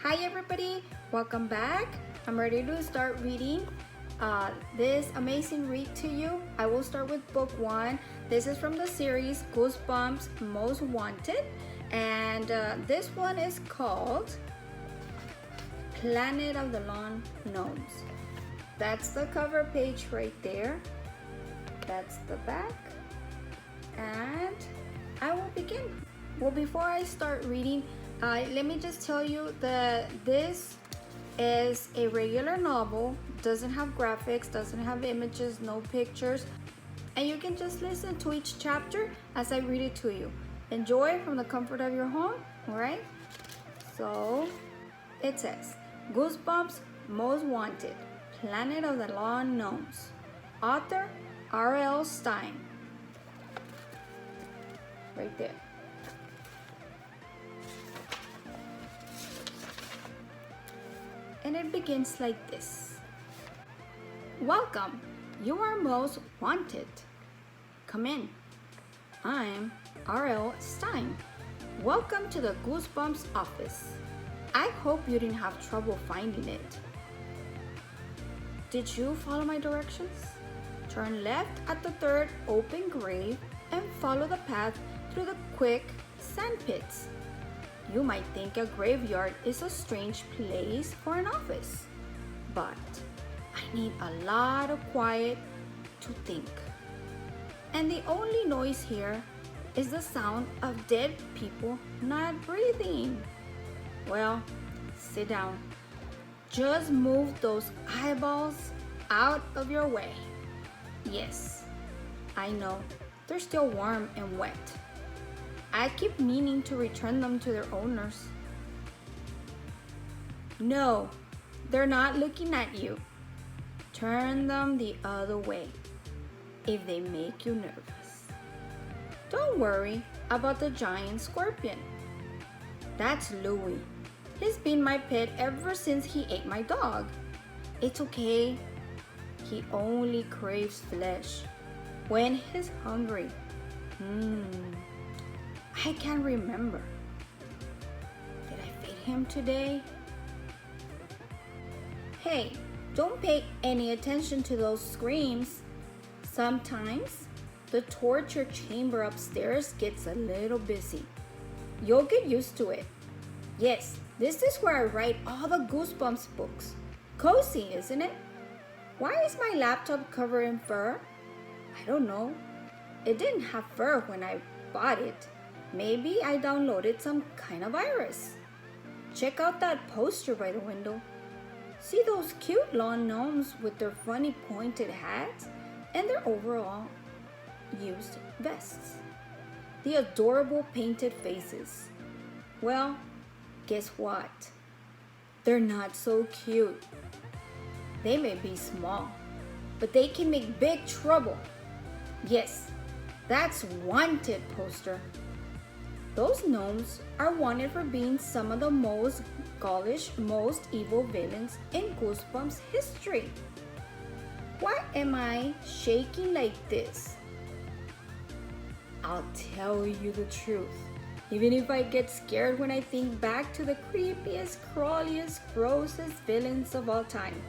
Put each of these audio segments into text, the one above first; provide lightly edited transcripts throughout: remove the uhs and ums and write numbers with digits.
Hi everybody, welcome back. I'm ready to start reading this amazing read to you. I will start with book 1. This is from the series Goosebumps Most Wanted, and this one is called Planet of the Lawn Gnomes. That's the cover page right there. That's the back, and I will begin. Well, before I start reading, let me just tell you that this is a regular novel, doesn't have graphics, doesn't have images, no pictures, and you can just listen to each chapter as I read it to you. Enjoy from the comfort of your home, all right? So it says, Goosebumps Most Wanted, Planet of the Lawn Gnomes. Author R.L. Stine. Right there. And it begins like this. Welcome, you are most wanted. Come in. I'm R.L. Stine. Welcome to the Goosebumps office. I hope you didn't have trouble finding it. Did you follow my directions? Turn left at the third open grave and follow the path through the quick sand pits. You might think a graveyard is a strange place for an office, but I need a lot of quiet to think. And the only noise here is the sound of dead people not breathing. Well, sit down. Just move those eyeballs out of your way. Yes, I know, they're still warm and wet. I keep meaning to return them to their owners. No, they're not looking at you. Turn them the other way if they make you nervous. Don't worry about the giant scorpion. That's Louie. He's been my pet ever since he ate my dog. It's okay. He only craves flesh when he's hungry. I can't remember. Did I feed him today? Hey, don't pay any attention to those screams. Sometimes the torture chamber upstairs gets a little busy. You'll get used to it. Yes, this is where I write all the Goosebumps books. Cozy, isn't it? Why is my laptop covered in fur? I don't know. It didn't have fur when I bought it. Maybe I downloaded some kind of virus. Check out that poster by the window. See those cute lawn gnomes with their funny pointed hats and their overall used vests. The adorable painted faces. Well, guess what? They're not so cute. They may be small, but they can make big trouble. Yes, that's wanted poster. Those gnomes are wanted for being some of the most ghoulish, most evil villains in Goosebumps history. Why am I shaking like this? I'll tell you the truth, even if I get scared when I think back to the creepiest, crawliest, grossest villains of all time.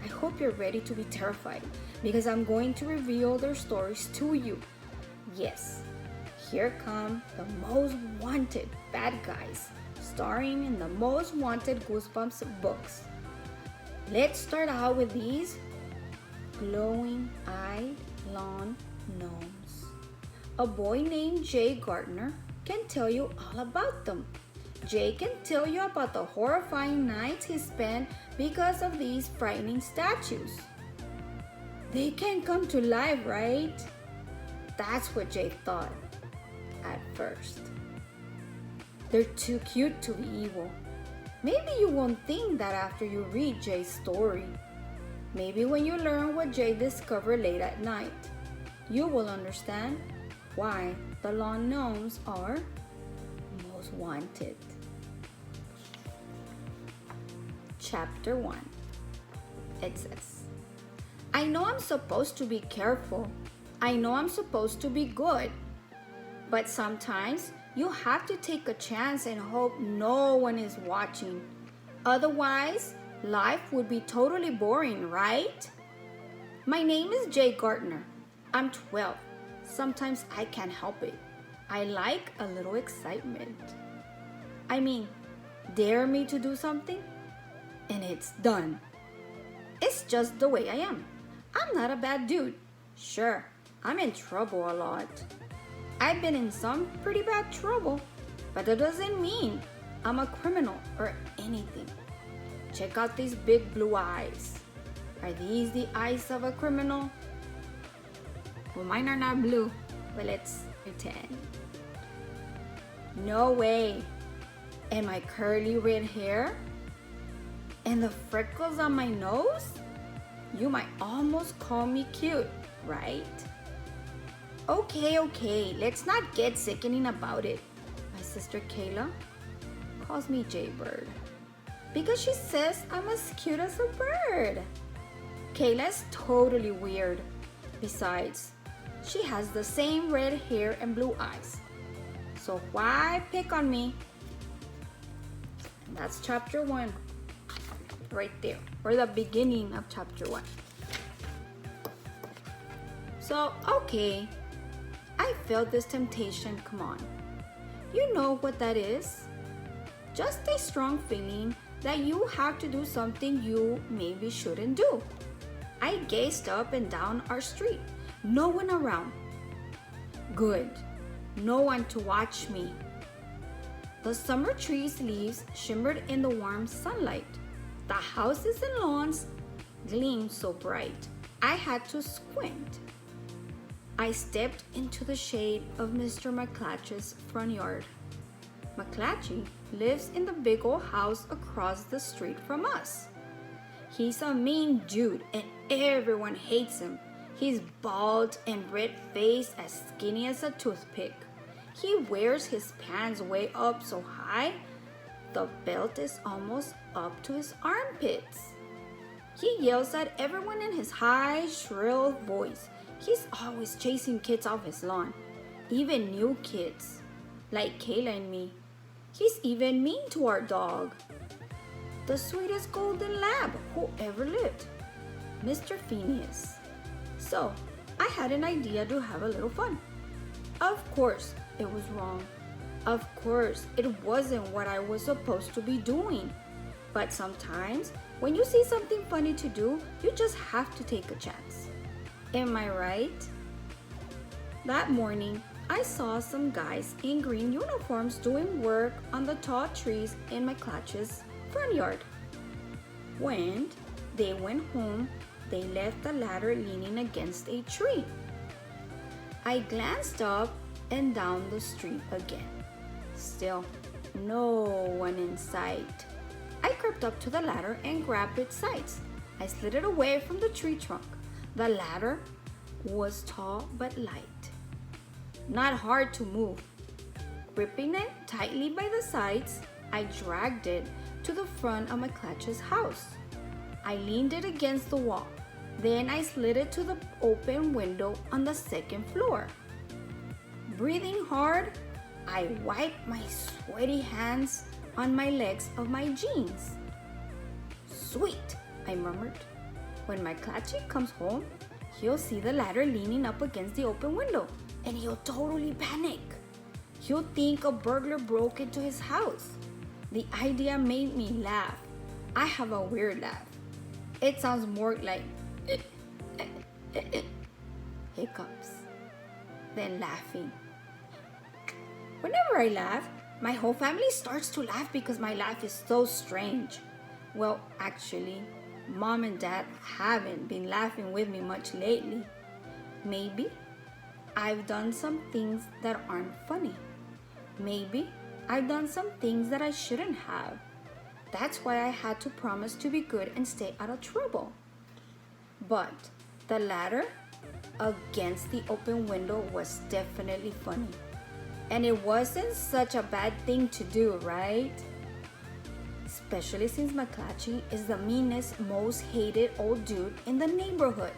I hope you're ready to be terrified because I'm going to reveal their stories to you. Yes. Here come the most wanted bad guys, starring in the most wanted Goosebumps books. Let's start out with these glowing-eyed lawn gnomes. A boy named Gardner can tell you all about them. Jay can tell you about the horrifying nights he spent because of these frightening statues. They can't come to life, right? That's what Jay thought at first. They're too cute to be evil. Maybe you won't think that after you read Jay's story. Maybe when you learn what Jay discovered late at night, you will understand why the lawn gnomes are most wanted. Chapter 1. It says, I know I'm supposed to be careful. I know I'm supposed to be good. But sometimes you have to take a chance and hope no one is watching. Otherwise, life would be totally boring, right? My name is Gardner. I'm 12. Sometimes I can't help it. I like a little excitement. I mean, dare me to do something, and it's done. It's just the way I am. I'm not a bad dude. Sure, I'm in trouble a lot. I've been in some pretty bad trouble, but that doesn't mean I'm a criminal or anything. Check out these big blue eyes. Are these the eyes of a criminal? Well, mine are not blue, but let's pretend. No way. And my curly red hair? And the freckles on my nose? You might almost call me cute, right? Okay, let's not get sickening about it. My sister Kayla calls me Jaybird because she says I'm as cute as a bird. Kayla is totally weird. Besides, she has the same red hair and blue eyes. So why pick on me? And that's chapter 1. Right there, or the beginning of chapter 1. So, okay, I felt this temptation, come on. You know what that is? Just a strong feeling that you have to do something you maybe shouldn't do. I gazed up and down our street. No one around. Good. No one to watch me. The summer trees' leaves shimmered in the warm sunlight. The houses and lawns gleamed so bright, I had to squint. I stepped into the shade of Mr. McClatchy's front yard. McClatchy lives in the big old house across the street from us. He's a mean dude and everyone hates him. He's bald and red-faced, as skinny as a toothpick. He wears his pants way up so high, the belt is almost up to his armpits. He yells at everyone in his high, shrill voice. He's always chasing kids off his lawn, even new kids, like Kayla and me. He's even mean to our dog, the sweetest golden lab who ever lived, Mr. Phineas. So, I had an idea to have a little fun. Of course, it was wrong. Of course, it wasn't what I was supposed to be doing. But sometimes, when you see something funny to do, you just have to take a chance. Am I right? That morning, I saw some guys in green uniforms doing work on the tall trees in McClatchy's front yard. When they went home, they left the ladder leaning against a tree. I glanced up and down the street again. Still, no one in sight. I crept up to the ladder and grabbed its sides. I slid it away from the tree trunk. The ladder was tall but light, not hard to move. Gripping it tightly by the sides, I dragged it to the front of McClatchy's house. I leaned it against the wall. Then I slid it to the open window on the second floor. Breathing hard, I wiped my sweaty hands on my legs of my jeans. Sweet, I murmured. When McClatchy comes home, he'll see the ladder leaning up against the open window, and he'll totally panic. He'll think a burglar broke into his house. The idea made me laugh. I have a weird laugh. It sounds more like hiccups than laughing. Whenever I laugh, my whole family starts to laugh because my laugh is so strange. Well, actually, Mom and Dad haven't been laughing with me much lately. Maybe I've done some things that aren't funny. Maybe I've done some things that I shouldn't have. That's why I had to promise to be good and stay out of trouble. But the ladder against the open window was definitely funny. And it wasn't such a bad thing to do, right? Especially since McClatchy is the meanest, most hated old dude in the neighborhood.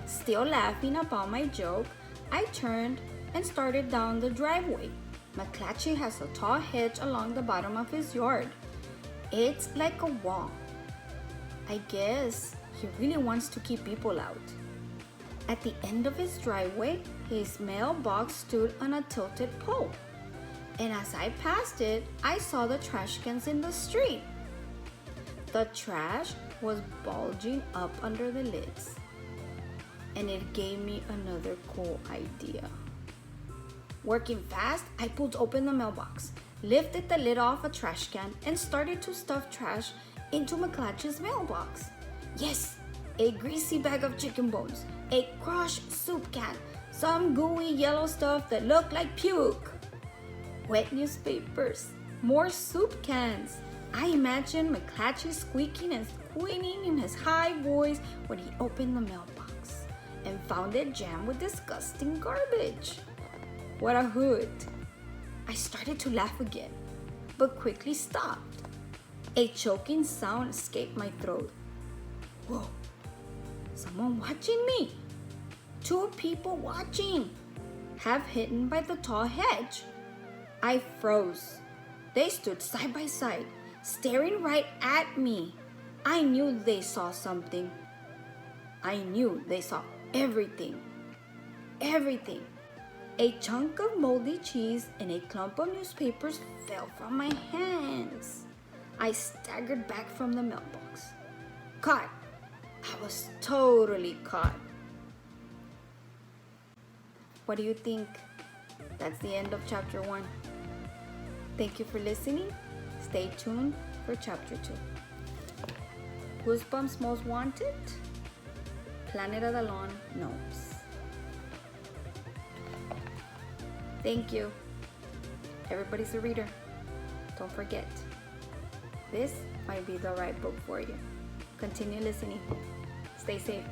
Still laughing about my joke, I turned and started down the driveway. McClatchy has a tall hedge along the bottom of his yard. It's like a wall. I guess he really wants to keep people out. At the end of his driveway, his mailbox stood on a tilted pole. And as I passed it, I saw the trash cans in the street. The trash was bulging up under the lids. And it gave me another cool idea. Working fast, I pulled open the mailbox, lifted the lid off a trash can, and started to stuff trash into McClatchy's mailbox. Yes, a greasy bag of chicken bones, a crushed soup can, some gooey yellow stuff that looked like puke, wet newspapers, more soup cans. I imagined McClatchy squeaking and squealing in his high voice when he opened the mailbox and found it jammed with disgusting garbage. What a hoot! I started to laugh again, but quickly stopped. A choking sound escaped my throat. Whoa! Someone watching me! 2 people watching! Half hidden by the tall hedge. I froze. They stood side by side, staring right at me. I knew they saw something. I knew they saw everything. Everything. A chunk of moldy cheese and a clump of newspapers fell from my hands. I staggered back from the mailbox. Caught. I was totally caught. What do you think? That's the end of chapter 1. Thank you for listening. Stay tuned for chapter 2. Goosebumps Most Wanted, Planet of the Lawn Gnomes. Thank you. Everybody's a reader. Don't forget, this might be the right book for you. Continue listening. Stay safe.